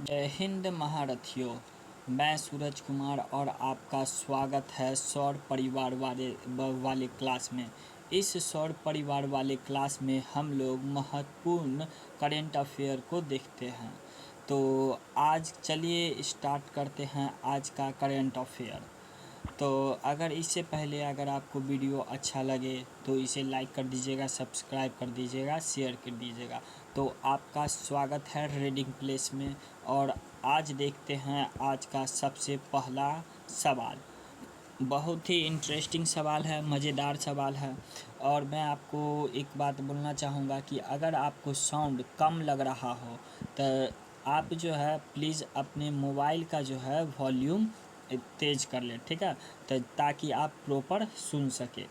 जय हिंद महारथियों। मैं सूरज कुमार और आपका स्वागत है सौर परिवार वाले क्लास में। इस सौर परिवार वाले क्लास में हम लोग महत्वपूर्ण करेंट अफेयर को देखते हैं। तो आज चलिए स्टार्ट करते हैं आज का करेंट अफेयर। तो अगर इससे पहले अगर आपको वीडियो अच्छा लगे तो इसे लाइक कर दीजिएगा, सब्सक्राइब कर दीजिएगा, शेयर कर दीजिएगा। तो आपका स्वागत है रीडिंग प्लेस में। और आज देखते हैं आज का सबसे पहला सवाल। बहुत ही इंटरेस्टिंग सवाल है, मज़ेदार सवाल है। और मैं आपको एक बात बोलना चाहूँगा कि अगर आपको साउंड कम लग रहा हो तो आप जो है प्लीज़ अपने मोबाइल का जो है वॉल्यूम तेज़ कर लें, ठीक है। तो ताकि आप प्रॉपर सुन सके।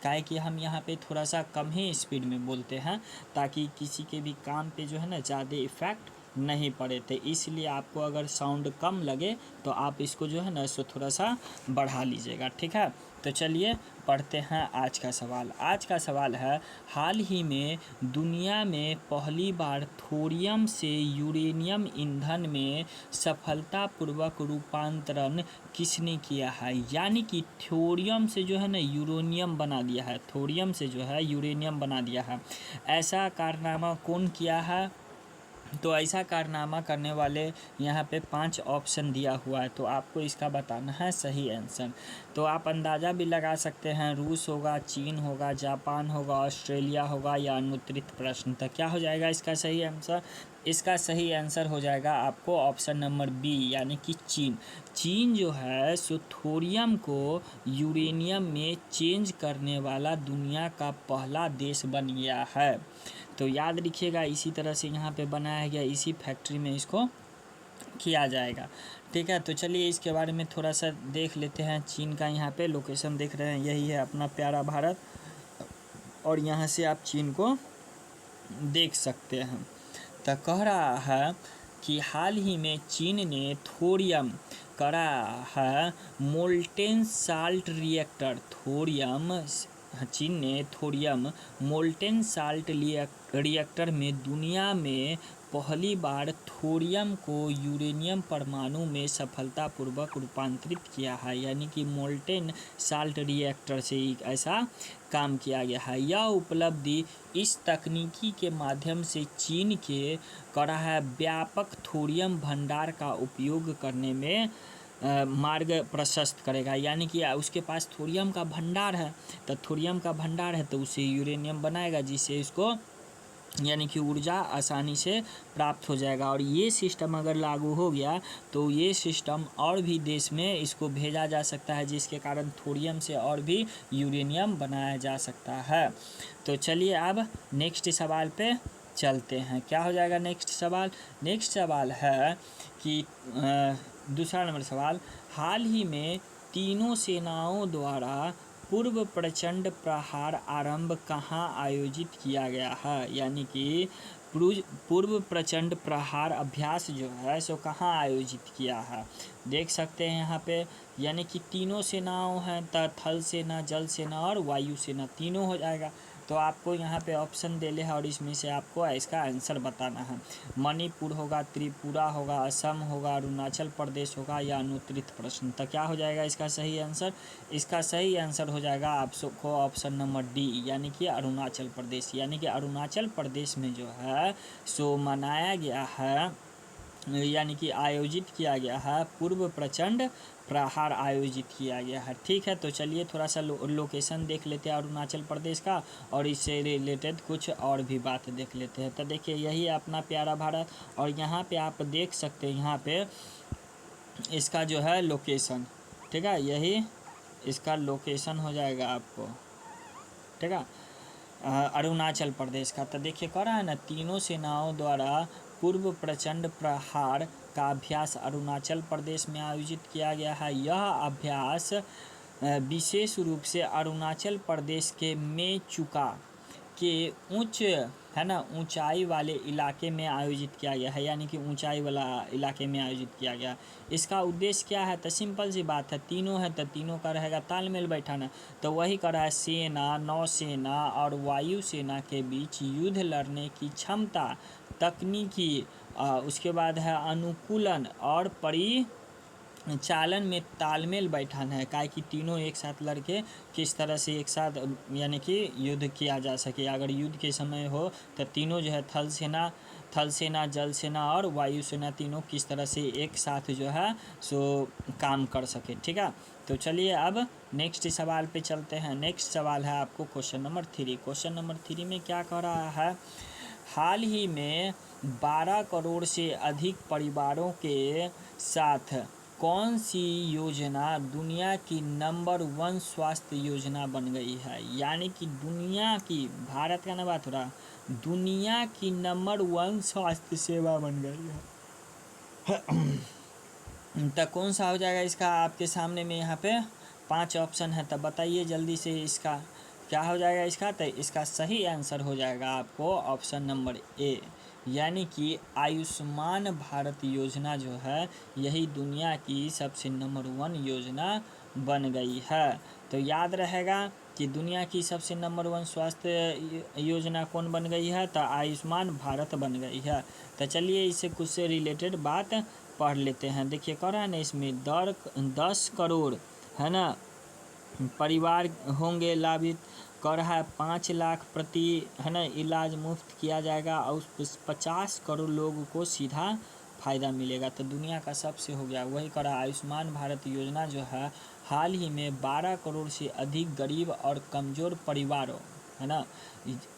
काहे कि हम यहाँ पे थोड़ा सा कम ही स्पीड में बोलते हैं ताकि किसी के भी कान पे जो है ना ज़्यादा इफ़ेक्ट नहीं पड़े। तो इसलिए आपको अगर साउंड कम लगे तो आप इसको जो है ना इसको थोड़ा सा बढ़ा लीजिएगा, ठीक है। तो चलिए पढ़ते हैं आज का सवाल। आज का सवाल है, हाल ही में दुनिया में पहली बार थोरियम से यूरेनियम ईंधन में सफलतापूर्वक रूपांतरण किसने किया है। यानी कि थोरियम से जो है ना यूरेनियम बना दिया है, थोरियम से जो है यूरेनियम बना दिया है। ऐसा कारनामा कौन किया है? तो ऐसा कारनामा करने वाले यहाँ पे 5 ऑप्शन दिया हुआ है, तो आपको इसका बताना है सही आंसर। तो आप अंदाज़ा भी लगा सकते हैं, रूस होगा, चीन होगा, जापान होगा, ऑस्ट्रेलिया होगा या अनुत्तरित प्रश्न। तो क्या हो जाएगा इसका सही आंसर? इसका सही आंसर हो जाएगा आपको ऑप्शन नंबर बी, यानी कि चीन। चीन जो है सो थोरियम को यूरेनियम में चेंज करने वाला दुनिया का पहला देश बन गया है। तो याद रखिएगा, इसी तरह से यहाँ पे बनाया गया, इसी फैक्ट्री में इसको किया जाएगा, ठीक है। तो चलिए इसके बारे में थोड़ा सा देख लेते हैं। चीन का यहाँ पे लोकेशन देख रहे हैं, यही है अपना प्यारा भारत। और यहाँ से आप चीन को देख सकते हैं। तो कह रहा है कि हाल ही में चीन ने थोरियम करा है मोल्टेन साल्ट रिएक्टर। चीन ने थोरियम मोल्टेन साल्ट रिएक्टर में दुनिया में पहली बार थोरियम को यूरेनियम परमाणु में सफलतापूर्वक रूपांतरित किया है। यानी कि मोल्टेन साल्ट रिएक्टर से एक ऐसा काम किया गया है। यह उपलब्धि इस तकनीकी के माध्यम से चीन के करा है व्यापक थोरियम भंडार का उपयोग करने में मार्ग प्रशस्त करेगा। यानी कि उसके पास थोरियम का भंडार है, तो थोरियम का भंडार है तो उससे यूरेनियम बनाएगा, जिससे इसको यानी कि ऊर्जा आसानी से प्राप्त हो जाएगा। और ये सिस्टम अगर लागू हो गया तो ये सिस्टम और भी देश में इसको भेजा जा सकता है, जिसके कारण थोरियम से और भी यूरेनियम बनाया जा सकता है। तो चलिए अब नेक्स्ट सवाल पे चलते हैं। क्या हो जाएगा नेक्स्ट सवाल? नेक्स्ट सवाल है कि दूसरा नंबर सवाल, हाल ही में तीनों सेनाओं द्वारा पूर्व प्रचंड प्रहार आरंभ कहाँ आयोजित किया गया है। यानी कि पूर्व प्रचंड प्रहार अभ्यास जो है सो कहाँ आयोजित किया है, देख सकते हैं यहाँ पे। यानी कि तीनों सेनाओं हैं, थल सेना, जल सेना और वायु सेना, तीनों हो जाएगा। तो आपको यहाँ पे ऑप्शन दे ले है और इसमें से आपको इसका आंसर बताना है। मणिपुर होगा, त्रिपुरा होगा, असम होगा, अरुणाचल प्रदेश होगा या अनुत्तरित प्रश्न। तो क्या हो जाएगा इसका सही आंसर? इसका सही आंसर हो जाएगा आपको ऑप्शन नंबर डी, यानी कि अरुणाचल प्रदेश। यानी कि अरुणाचल प्रदेश में जो है सो मनाया गया है, यानी कि आयोजित किया गया है, पूर्व प्रचंड प्रहार आयोजित किया गया है, ठीक है। तो चलिए थोड़ा सा लोकेशन देख लेते हैं अरुणाचल प्रदेश का, और इससे रिलेटेड कुछ और भी बात देख लेते हैं। तो देखिए यही है अपना प्यारा भारत, और यहाँ पे आप देख सकते हैं, यहाँ पे इसका जो है लोकेशन, ठीक है, यही इसका लोकेशन हो जाएगा आपको, ठीक है, अरुणाचल प्रदेश का। तो देखिए कह रहा है ना, तीनों सेनाओं द्वारा पूर्व प्रचंड प्रहार का अभ्यास अरुणाचल प्रदेश में आयोजित किया गया है। यह अभ्यास विशेष रूप से अरुणाचल प्रदेश के मेचुका के ऊंचाई वाले इलाके में आयोजित किया गया है। यानी कि ऊंचाई वाला इलाके में आयोजित किया गया। इसका उद्देश्य क्या है? तो सिंपल सी बात है, तीनों है तो तीनों का रहेगा तालमेल बैठाना। तो वही कर रहा है, सेना, नौसेना और वायुसेना के बीच युद्ध लड़ने की क्षमता, तकनीकी उसके बाद है अनुकूलन और परिचालन में तालमेल बैठाना है, काहे कि तीनों एक साथ लड़के किस तरह से एक साथ यानी कि युद्ध किया जा सके। अगर युद्ध के समय हो तो तीनों जो है थल सेना, जल सेना और वायु सेना तीनों किस तरह से एक साथ जो है सो काम कर सके। ठीक है, तो चलिए अब नेक्स्ट सवाल पे चलते हैं। नेक्स्ट सवाल है आपको क्वेश्चन नंबर 3। क्वेश्चन नंबर 3 में क्या कह रहा है, हाल ही में 12 करोड़ से अधिक परिवारों के साथ कौन सी योजना दुनिया की नंबर 1 स्वास्थ्य योजना बन गई है। यानी कि दुनिया की, भारत का ना बात हो रहा, दुनिया की नंबर 1 स्वास्थ्य सेवा बन गई है। तो कौन सा हो जाएगा इसका, आपके सामने में यहाँ पे 5 ऑप्शन है, तब बताइए जल्दी से इसका क्या हो जाएगा इसका। तो इसका सही आंसर हो जाएगा आपको ऑप्शन नंबर ए, यानी कि आयुष्मान भारत योजना जो है यही दुनिया की सबसे नंबर 1 योजना बन गई है। तो याद रहेगा कि दुनिया की सबसे नंबर 1 स्वास्थ्य योजना कौन बन गई है, तो आयुष्मान भारत बन गई है। तो चलिए इससे कुछ से रिलेटेड बात पढ़ लेते हैं। देखिए कह रहा है ना इसमें 10 करोड़ है ना परिवार होंगे लाभित, कर रहा है 5 लाख प्रति है ना इलाज मुफ्त किया जाएगा और 50 करोड़ लोगों को सीधा फ़ायदा मिलेगा। तो दुनिया का सबसे हो गया वही करा आयुष्मान भारत योजना जो है हाल ही में 12 करोड़ से अधिक गरीब और कमज़ोर परिवारों है ना,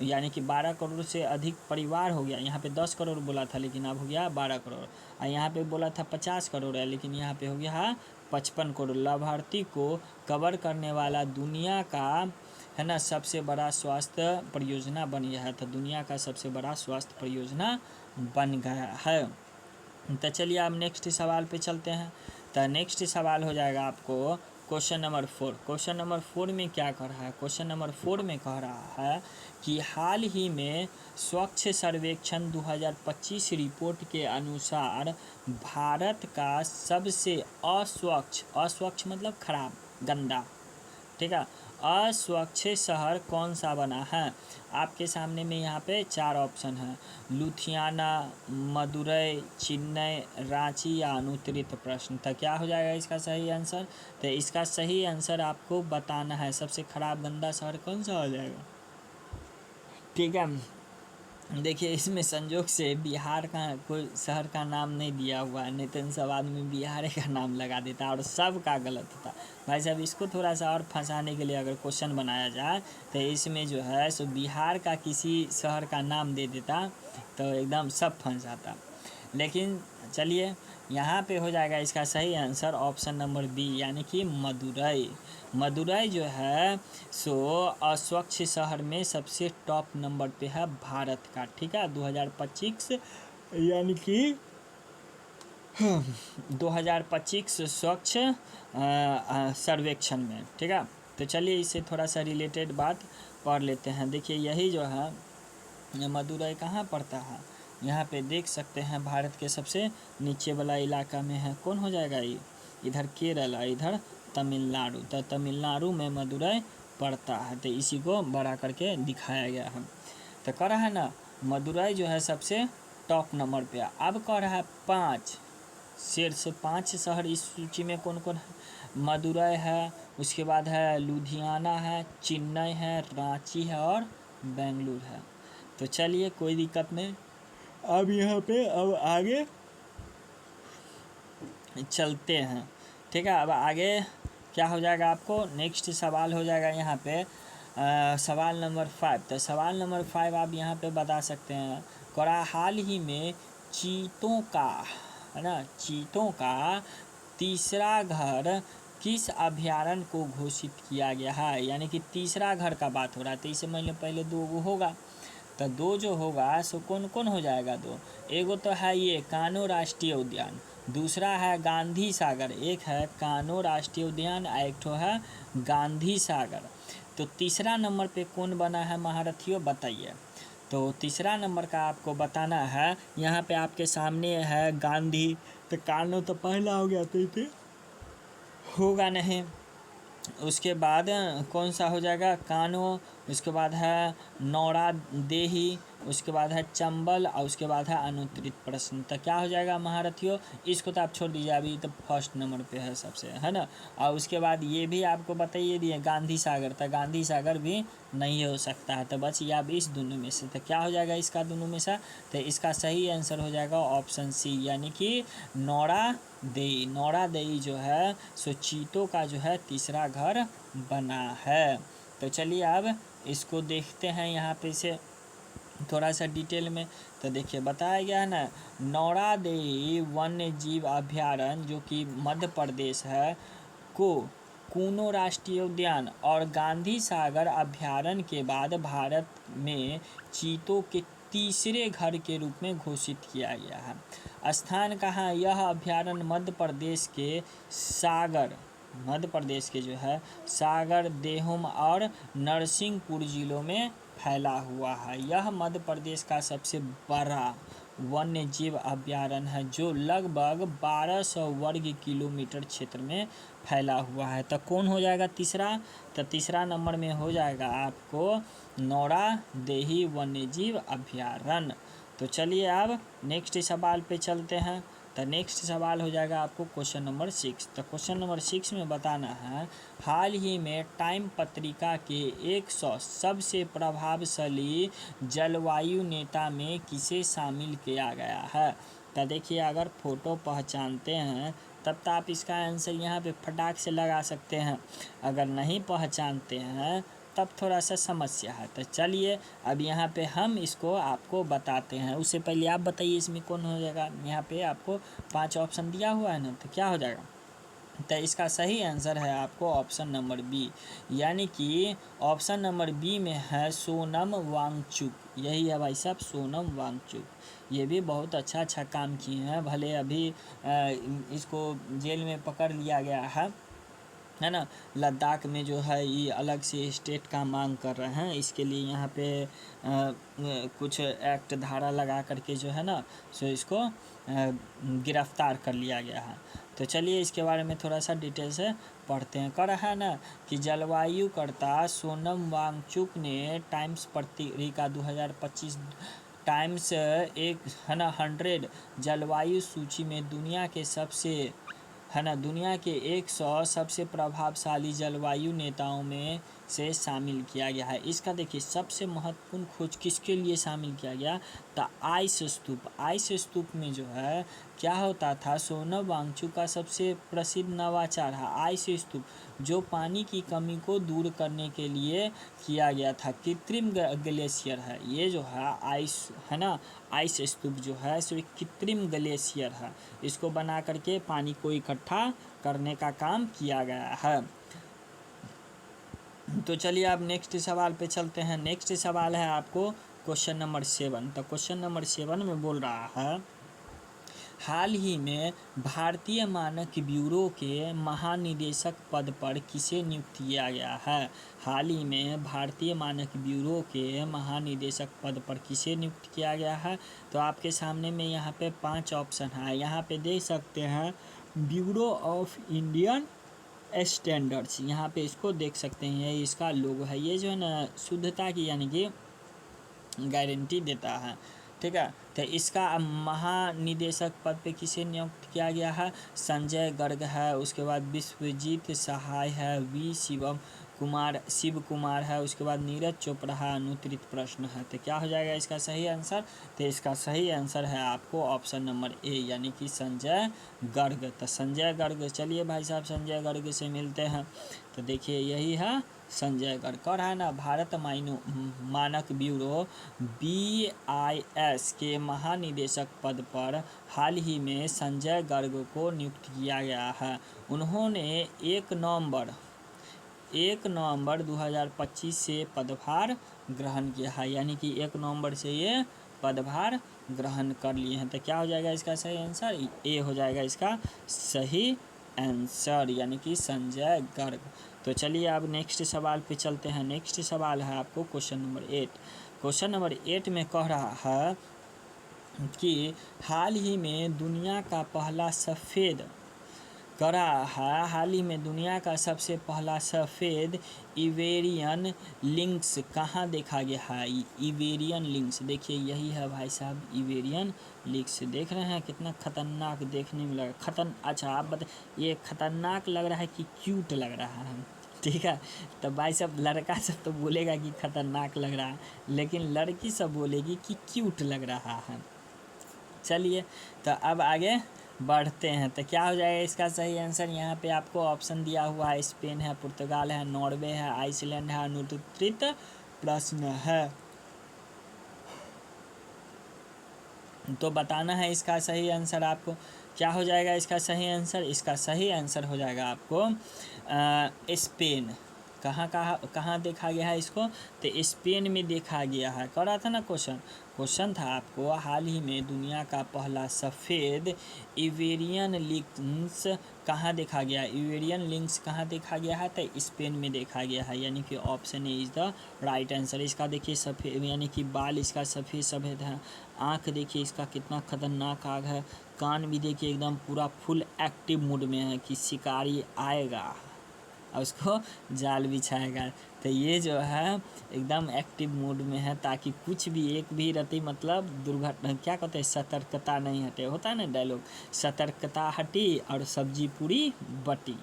यानी कि 12 करोड़ से अधिक परिवार हो गया। यहाँ पे 10 करोड़ बोला था लेकिन अब हो गया 12 करोड़, और यहाँ पे बोला था 50 करोड़ है लेकिन यहाँ पे हो गया 55 करोड़ लाभार्थी को कवर करने वाला दुनिया का है ना सबसे बड़ा स्वास्थ्य परियोजना बन गया है। तो दुनिया का सबसे बड़ा स्वास्थ्य परियोजना बन गया है। तो चलिए अब नेक्स्ट सवाल पे चलते हैं। तो नेक्स्ट सवाल हो जाएगा आपको क्वेश्चन नंबर 4। क्वेश्चन नंबर 4 में क्या कह रहा है, क्वेश्चन नंबर 4 में कह रहा है कि हाल ही में स्वच्छ सर्वेक्षण 2025 रिपोर्ट के अनुसार भारत का सबसे अस्वच्छ मतलब खराब, गंदा, ठीक है, अस्वच्छ शहर कौन सा बना है। आपके सामने में यहाँ पे 4 ऑप्शन है, लुधियाना, मदुरई, चेन्नई, रांची या अनुत्तरित प्रश्न। तो क्या हो जाएगा इसका सही आंसर, तो इसका सही आंसर आपको बताना है सबसे खराब गंदा शहर कौन सा हो जाएगा। ठीक है, देखिए इसमें संजोग से बिहार का कोई शहर का नाम नहीं दिया हुआ है, नहीं तो इन सब आदमी बिहार का नाम लगा देता और सब का गलत होता। भाई साहब इसको थोड़ा सा और फंसाने के लिए अगर क्वेश्चन बनाया जाए तो इसमें जो है सो बिहार का किसी शहर का नाम दे देता तो एकदम सब फंस जाता। लेकिन चलिए यहाँ पे हो जाएगा इसका सही आंसर ऑप्शन नंबर बी, यानी कि मदुरई। मदुरई जो है सो अस्वच्छ शहर में सबसे टॉप नंबर पे है भारत का। ठीक है, 2025 यानी कि 2025 स्वच्छ सर्वेक्षण में। ठीक है, तो चलिए इससे थोड़ा सा रिलेटेड बात पढ़ लेते हैं। देखिए यही जो है मदुरई कहाँ पड़ता है, यहाँ पे देख सकते हैं भारत के सबसे नीचे वाला इलाका में है। कौन हो जाएगा ये, इधर केरल और इधर तमिलनाडु। तो तमिलनाडु में मदुरई पड़ता है, तो इसी को बड़ा करके दिखाया गया है। तो कह रहा है ना मदुरई जो है सबसे टॉप नंबर पे। अब कह रहा है 5 शीर्ष 5 शहर इस सूची में कौन कौन है, मदुरई है, उसके बाद है लुधियाना है, चेन्नई है, रांची है और बेंगलुरु है। तो चलिए कोई दिक्कत नहीं, अब यहाँ पे अब आगे चलते हैं। ठीक है, अब आगे क्या हो जाएगा आपको नेक्स्ट सवाल हो जाएगा यहाँ पे सवाल नंबर 5। तो सवाल नंबर 5 आप यहाँ पे बता सकते हैं, करा हाल ही में चीतों का है ना, चीतों का तीसरा घर किस अभयारण्य को घोषित किया गया है। यानी कि तीसरा घर का बात हो रहा है, तो इससे महीने पहले 2 होगा, तो 2 जो होगा सो कौन कौन हो जाएगा 2, एगो तो है ये कान्हो राष्ट्रीय उद्यान, दूसरा है गांधी सागर, एक है कान्हो राष्ट्रीय उद्यान, एक तो है गांधी सागर। तो तीसरा नंबर पे कौन बना है महारथियों बताइए। तो तीसरा नंबर का आपको बताना है, यहाँ पे आपके सामने है गांधी, तो कान्हो तो पहला हो गया तो इसे होगा नहीं। उसके बाद कौन सा हो जाएगा कान्हो, उसके बाद है नौरा देही, उसके बाद है चंबल और उसके बाद है अनुत्तरित प्रश्न। तो क्या हो जाएगा महारथियों, इसको तो आप छोड़ दीजिए, अभी तो फर्स्ट नंबर पे है सबसे, है ना। और उसके बाद ये भी आपको बताइए दिए गांधी सागर, तो गांधी सागर भी नहीं हो सकता है। तो बस ये अब इस दोनों में से, तो क्या हो जाएगा इसका दोनों में से, तो इसका सही आंसर हो जाएगा ऑप्शन सी, यानी कि नौरादेई। नौरादेई जो है सो चीतों का जो है तीसरा घर बना है। तो चलिए अब इसको देखते हैं यहाँ पे से थोड़ा सा डिटेल में। तो देखिए बताया गया है ना, नौरादेई वन्य जीव अभयारण्य जो कि मध्य प्रदेश है को कूनो राष्ट्रीय उद्यान और गांधी सागर अभयारण्य के बाद भारत में चीतों के तीसरे घर के रूप में घोषित किया गया है। स्थान कहाँ, यह अभयारण्य मध्य प्रदेश के जो है सागर, देहुम और नरसिंहपुर जिलों में फैला हुआ है। यह मध्य प्रदेश का सबसे बड़ा वन्य जीव अभयारण्य है जो लगभग 1200 वर्ग किलोमीटर क्षेत्र में फैला हुआ है। तो कौन हो जाएगा तीसरा, तो तीसरा नंबर में हो जाएगा आपको नौरादेई वन्य जीव अभयारण्य। तो चलिए अब नेक्स्ट सवाल पे चलते हैं। तो नेक्स्ट सवाल हो जाएगा आपको क्वेश्चन नंबर 6। तो क्वेश्चन नंबर 6 में बताना है, हाल ही में टाइम पत्रिका के 100 सबसे प्रभावशाली जलवायु नेता में किसे शामिल किया गया है। तो देखिए अगर फ़ोटो पहचानते हैं तब तो आप इसका आंसर यहाँ पे फटाक से लगा सकते हैं, अगर नहीं पहचानते हैं तब थोड़ा सा समस्या है। तो चलिए अब यहाँ पे हम इसको आपको बताते हैं। उससे पहले आप बताइए इसमें कौन हो जाएगा। यहाँ पे आपको 5 ऑप्शन दिया हुआ है ना, तो क्या हो जाएगा, तो इसका सही आंसर है आपको ऑप्शन नंबर बी, यानी कि ऑप्शन नंबर बी में है सोनम वांगचुक। यही है भाई साहब, सोनम वांगचुक। ये भी बहुत अच्छा काम किए हैं, भले अभी इसको जेल में पकड़ लिया गया है ना। लद्दाख में जो है ये अलग से स्टेट का मांग कर रहे हैं, इसके लिए यहाँ पे कुछ एक्ट धारा लगा करके जो है ना सो इसको गिरफ्तार कर लिया गया है। तो चलिए इसके बारे में थोड़ा सा डिटेल से पढ़ते हैं। कर रहा है ना कि जलवायु कर्ता सोनम वांगचुक ने टाइम्स पत्रिका 2025 टाइम्स एक है ना 100 जलवायु सूची में दुनिया के 100 सबसे प्रभावशाली जलवायु नेताओं में से शामिल किया गया है। इसका देखिए सबसे महत्वपूर्ण खोज किसके लिए शामिल किया गया, तो आइस स्तूप में जो है क्या होता था, सोनम वांगचुक का सबसे प्रसिद्ध नवाचार है आइस स्तूप, जो पानी की कमी को दूर करने के लिए किया गया था। कृत्रिम ग्लेशियर है ये जो है आइस, है ना, आइस स्तूप जो है सो कृत्रिम ग्लेशियर है, इसको बना करके पानी को इकट्ठा करने का काम किया गया है। तो चलिए अब नेक्स्ट सवाल पे चलते हैं। नेक्स्ट सवाल है आपको क्वेश्चन नंबर 7। तो क्वेश्चन नंबर 7 में बोल रहा है, हाल ही में भारतीय मानक ब्यूरो के महानिदेशक पद पर किसे नियुक्त किया गया है। हाल ही में भारतीय मानक ब्यूरो के महानिदेशक पद पर किसे नियुक्त किया गया है। तो आपके सामने में यहाँ पे 5 ऑप्शन है, यहाँ पे देख सकते हैं ब्यूरो ऑफ इंडियन स्टैंडर्ड्स, यहाँ पे इसको देख सकते हैं, ये इसका लोगो है, ये जो है ना शुद्धता की यानी कि गारंटी देता है, ठीक है। तो इसका महानिदेशक पद पे किसे नियुक्त किया गया है, संजय गर्ग है, उसके बाद विश्वजीत सहाय है, शिव कुमार है, उसके बाद नीरज चोपड़ा है, अनुत्तरित प्रश्न है। तो क्या हो जाएगा इसका सही आंसर, तो इसका सही आंसर है आपको ऑप्शन नंबर ए, यानी कि संजय गर्ग। तो संजय गर्ग, चलिए भाई साहब संजय गर्ग से मिलते हैं। तो देखिए यही है संजय गर्ग। और है ना भारत मानक ब्यूरो BIS के महानिदेशक पद पर हाल ही में संजय गर्ग को नियुक्त किया गया है। उन्होंने 1 नवंबर 2025 से पदभार ग्रहण किया है, यानी कि 1 नवंबर से ये पदभार ग्रहण कर लिए हैं। तो क्या हो जाएगा इसका सही आंसर, ए हो जाएगा इसका सही आंसर, यानी कि संजय गर्ग। तो चलिए अब नेक्स्ट सवाल पे चलते हैं। नेक्स्ट सवाल है आपको क्वेश्चन नंबर 8। क्वेश्चन नंबर 8 में कह रहा है कि हाल ही में दुनिया का पहला सफ़ेद करा है हाल ही में दुनिया का सबसे पहला सफ़ेद इबेरियन लिंक्स कहाँ देखा गया है। इबेरियन लिंक्स देखिए यही है भाई साहब, इबेरियन लिंक्स देख रहे हैं कितना खतरनाक देखने में लगा। अच्छा आप बता, ये खतरनाक लग रहा है कि क्यूट लग रहा है, ठीक है। तो भाई साहब लड़का सब तो बोलेगा कि खतरनाक लग रहा है, लेकिन लड़की सब बोलेगी कि क्यूट लग रहा है। चलिए तो अब आगे बढ़ते हैं। तो क्या हो जाएगा इसका सही आंसर, यहाँ पे आपको ऑप्शन दिया हुआ है, स्पेन है, पुर्तगाल है, नॉर्वे है, आइसलैंड है, अनुत्तरित प्रश्न है। तो बताना है इसका सही आंसर आपको। क्या हो जाएगा इसका सही आंसर, इसका सही आंसर हो जाएगा आपको स्पेन। कहाँ देखा गया है इसको, तो स्पेन में देखा गया है। कर रहा था ना क्वेश्चन था आपको, हाल ही में दुनिया का पहला सफ़ेद इबेरियन लिंक्स कहाँ देखा गया। इबेरियन लिंक्स कहाँ देखा गया है, तो स्पेन में देखा गया है, यानी कि option A is the right answer. इसका देखिए सफ़ेद यानी कि बाल इसका सफ़ेद सफ़ेद है, आँख देखिए इसका कितना खतरनाक आँख है, कान भी देखिए एकदम पूरा फुल एक्टिव मूड में है कि शिकारी आएगा और उसको जाल बिछाएगा। तो ये जो है एकदम एक्टिव मूड में है, ताकि कुछ भी एक भी रति मतलब दुर्घटना, क्या कहते हैं, सतर्कता नहीं हटे, होता है ना डायलॉग, सतर्कता हटी और सब्जी पूरी बटी।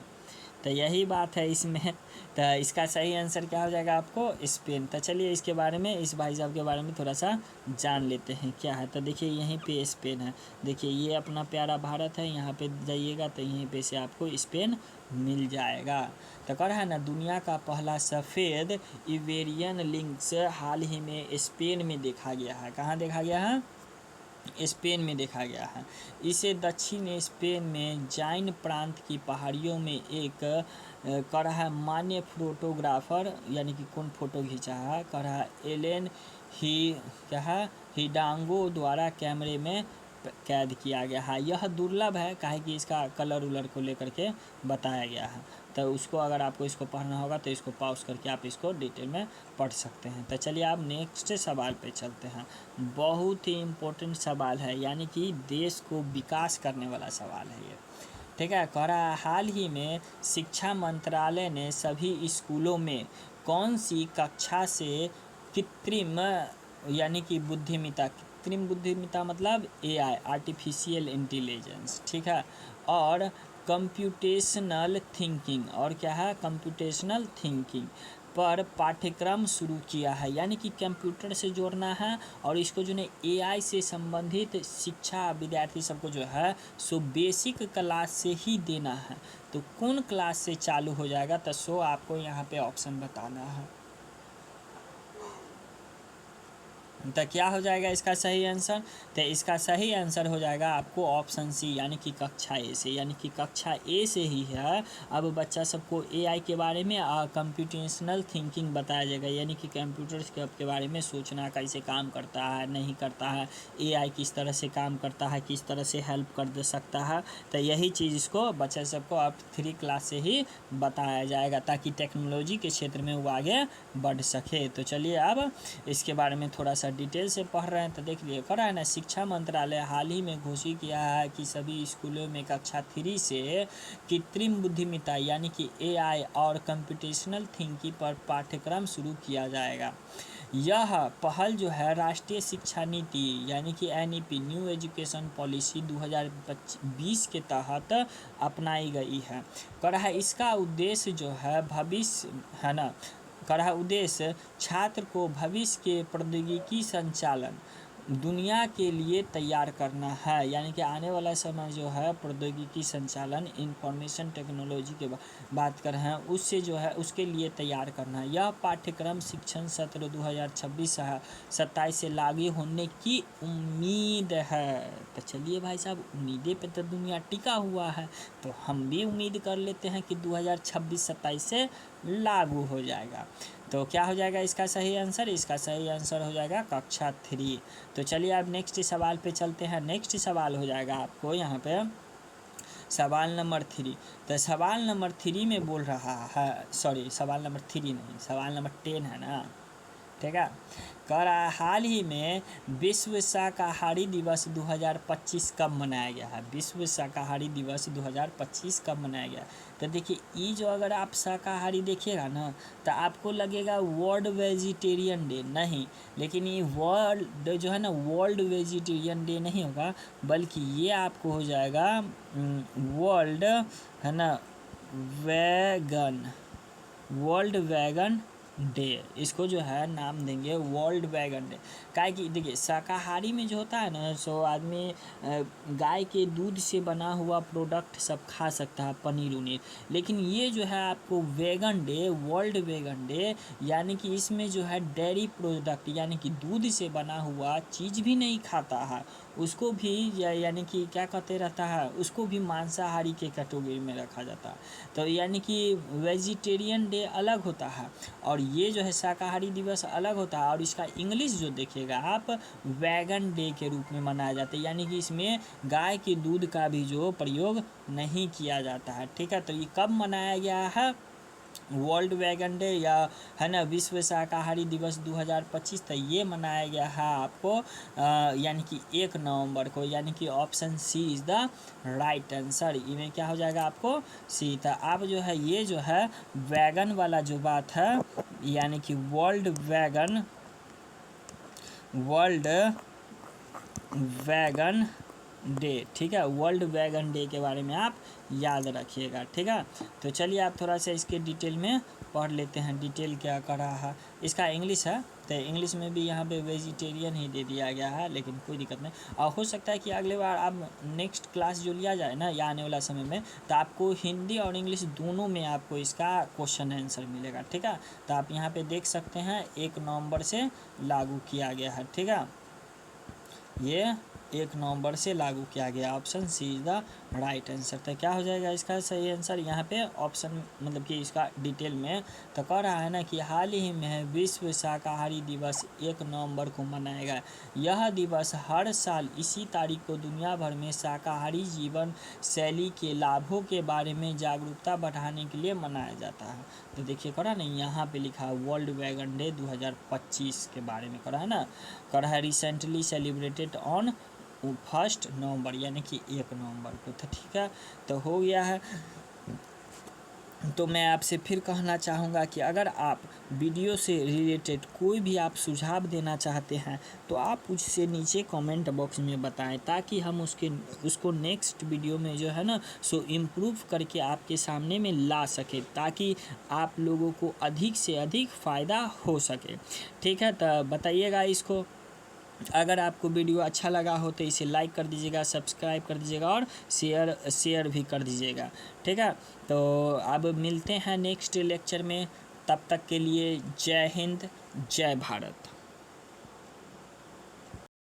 तो यही बात है इसमें। तो इसका सही आंसर क्या हो जाएगा आपको, स्पेन। तो चलिए इसके बारे में, इस भाई साहब के बारे में थोड़ा सा जान लेते हैं क्या है। तो देखिए यहीं पे स्पेन है, देखिए ये अपना प्यारा भारत है, यहाँ पे जाइएगा तो यहीं पे से आपको स्पेन मिल जाएगा। तो कह रहा है ना दुनिया का पहला सफ़ेद इबेरियन लिंक्स हाल ही में स्पेन में देखा गया है। कहाँ देखा गया है, स्पेन में देखा गया है। इसे दक्षिण स्पेन में जाइन प्रांत की पहाड़ियों में एक कर रहा है मान्य फोटोग्राफर, यानी कि कौन फ़ोटो खींचा है, कर रहा है एलेन ही क्या है हिडांगो द्वारा कैमरे में कैद किया गया है। यह दुर्लभ है, काहे कि इसका कलर उलर को लेकर के बताया गया है। तो उसको अगर आपको इसको पढ़ना होगा तो इसको पॉज करके आप इसको डिटेल में पढ़ सकते हैं। तो चलिए आप नेक्स्ट सवाल पे चलते हैं। बहुत ही इम्पोर्टेंट सवाल है, यानी कि देश को विकास करने वाला सवाल है ये, ठीक है। कह रहा है हाल ही में शिक्षा मंत्रालय ने सभी स्कूलों में कौन सी कक्षा से कृत्रिम यानी कि कृत्रिम बुद्धिमत्ता मतलब एआई, आर्टिफिशियल इंटेलिजेंस, ठीक है, और कंप्यूटेशनल थिंकिंग, और क्या है कंप्यूटेशनल थिंकिंग पर पाठ्यक्रम शुरू किया है। यानी कि कंप्यूटर से जोड़ना है और इसको जो है एआई से संबंधित शिक्षा विद्यार्थी सबको जो है सो बेसिक क्लास से ही देना है। तो कौन क्लास से चालू हो जाएगा, तो सो आपको यहाँ पे ऑप्शन बताना है। तो क्या हो जाएगा इसका सही आंसर, तो इसका सही आंसर हो जाएगा आपको ऑप्शन सी, यानी कि कक्षा ए से, यानी कि कक्षा ए से ही है। अब बच्चा सबको एआई के बारे में कंप्यूटेशनल थिंकिंग बताया जाएगा, यानी कि कंप्यूटर के बारे में सोचना, कैसे काम करता है नहीं करता है, एआई किस तरह से काम करता है, किस तरह से हेल्प कर दे सकता है। तो यही चीज़ इसको बच्चा सबको अब 3 क्लास से ही बताया जाएगा, ताकि टेक्नोलॉजी के क्षेत्र में वो आगे बढ़ सके। तो चलिए अब इसके बारे में थोड़ा सा डिटेल से पढ़ रहे हैं। तो देख लिए कर रहा है ना, शिक्षा मंत्रालय हाल ही में घोषित किया है कि सभी स्कूलों में कक्षा 3 से कृत्रिम बुद्धिमत्ता यानी कि एआई और कंप्यूटेशनल थिंकिंग पर पाठ्यक्रम शुरू किया जाएगा। यह पहल जो है राष्ट्रीय शिक्षा नीति यानी कि एनईपी न्यू एजुकेशन पॉलिसी 2020 के तहत अपनाई गई है। कर है इसका उद्देश्य जो है भविष्य है ना, कर उद्देश्य छात्र को भविष्य के प्रौद्योगिकी संचालन दुनिया के लिए तैयार करना है, यानी कि आने वाला समय जो है प्रौद्योगिकी संचालन इंफॉर्मेशन टेक्नोलॉजी के बात कर रहे हैं, उससे जो है उसके लिए तैयार करना है। यह पाठ्यक्रम शिक्षण सत्र 2026-27 से लागू होने की उम्मीद है। तो चलिए भाई साहब, उम्मीदें पे तो दुनिया टिका हुआ है, तो हम भी उम्मीद कर लेते हैं कि 2026-27 से लागू हो जाएगा। तो क्या हो जाएगा इसका सही आंसर, इसका सही आंसर हो जाएगा कक्षा 3। तो चलिए अब नेक्स्ट सवाल पे चलते हैं। नेक्स्ट सवाल हो जाएगा आपको यहाँ पे सवाल नंबर 3। तो सवाल नंबर 3 में बोल रहा है, सॉरी सवाल नंबर 3 नहीं, सवाल नंबर 10 है ना, ठीक है। कह रहा है हाल ही में विश्व शाकाहारी दिवस 2025 कब मनाया गया है? विश्व शाकाहारी दिवस 2025 कब मनाया गया? तो देखिए ये जो अगर आप शाकाहारी देखिएगा ना तो आपको लगेगा वर्ल्ड वेजिटेरियन डे, नहीं, लेकिन ये वर्ल्ड जो है ना वर्ल्ड वेजिटेरियन डे नहीं होगा, बल्कि ये आपको हो जाएगा वर्ल्ड है ना वर्ल्ड वैगन डे। इसको जो है नाम देंगे वर्ल्ड वैगन डे। काहे कि देखिए शाकाहारी में जो होता है ना सो आदमी गाय के दूध से बना हुआ प्रोडक्ट सब खा सकता है, पनीर उनीर, लेकिन ये जो है आपको wagon day, world wagon day, यानी कि इसमें जो है डेयरी प्रोडक्ट यानी कि दूध से बना हुआ चीज़ भी नहीं खाता है, उसको भी यानी कि क्या कहते रहता है, उसको भी मांसाहारी के कैटेगरी में रखा जाता है। तो यानी कि वेजिटेरियन डे अलग होता है और ये जो है शाकाहारी दिवस अलग होता है, और इसका इंग्लिश जो देखिएगा आप वैगन डे के रूप में मनाया जाता है, यानी कि इसमें गाय के दूध का भी जो प्रयोग नहीं किया जाता है। ठीक है, तो ये कब मनाया गया है वर्ल्ड वैगन डे या है ना विश्व शाकाहारी दिवस 2025? तो ये मनाया गया है आपको यानी कि 1 नवंबर को, यानी कि option C is the right answer. इनमें क्या हो जाएगा आपको सी। तो आप जो है ये जो है वैगन वाला जो बात है यानी कि वर्ल्ड वैगन डे, ठीक है, वर्ल्ड वैगन डे के बारे में आप याद रखिएगा। ठीक है, तो चलिए आप थोड़ा सा इसके डिटेल में पढ़ लेते हैं। डिटेल क्या कर रहा है, इसका इंग्लिश है तो इंग्लिश में भी यहाँ पे वेजिटेरियन ही दे दिया गया है, लेकिन कोई दिक्कत नहीं। और हो सकता है कि अगले बार आप नेक्स्ट क्लास जो लिया जाए ना या आने वाला समय में, तो आपको हिंदी और इंग्लिश दोनों में आपको इसका क्वेश्चन आंसर मिलेगा। ठीक है, तो आप यहाँ पे देख सकते हैं 1 नवंबर से लागू किया गया है। ठीक है, ये 1 नवंबर से लागू किया गया। Option C is the right answer. तो क्या हो जाएगा इसका सही आंसर यहाँ पे ऑप्शन, मतलब कि इसका डिटेल में तो कह रहा है ना कि हाल ही में विश्व शाकाहारी दिवस 1 नवंबर को मनाया गया। यह दिवस हर साल इसी तारीख को दुनिया भर में शाकाहारी जीवन शैली के लाभों के बारे में जागरूकता बढ़ाने के लिए मनाया जाता है। तो देखिए करा नहीं यहाँ पे लिखा है वर्ल्ड वैगन डे 2025 के बारे में करा है ना, करा है रिसेंटली सेलिब्रेटेड ऑन 1 नवंबर यानी कि 1 नवंबर को। तो ठीक है, तो हो गया है। तो मैं आपसे फिर कहना चाहूँगा कि अगर आप वीडियो से रिलेटेड कोई भी आप सुझाव देना चाहते हैं तो आप उससे नीचे कमेंट बॉक्स में बताएं, ताकि हम उसको नेक्स्ट वीडियो में जो है ना सो इम्प्रूव करके आपके सामने में ला सके, ताकि आप लोगों को अधिक से अधिक फ़ायदा हो सके। ठीक है, तो बताइएगा इसको। अगर आपको वीडियो अच्छा लगा हो तो इसे लाइक कर दीजिएगा, सब्सक्राइब कर दीजिएगा और शेयर भी कर दीजिएगा। ठीक है, तो अब मिलते हैं नेक्स्ट लेक्चर में, तब तक के लिए जय हिंद, जय भारत।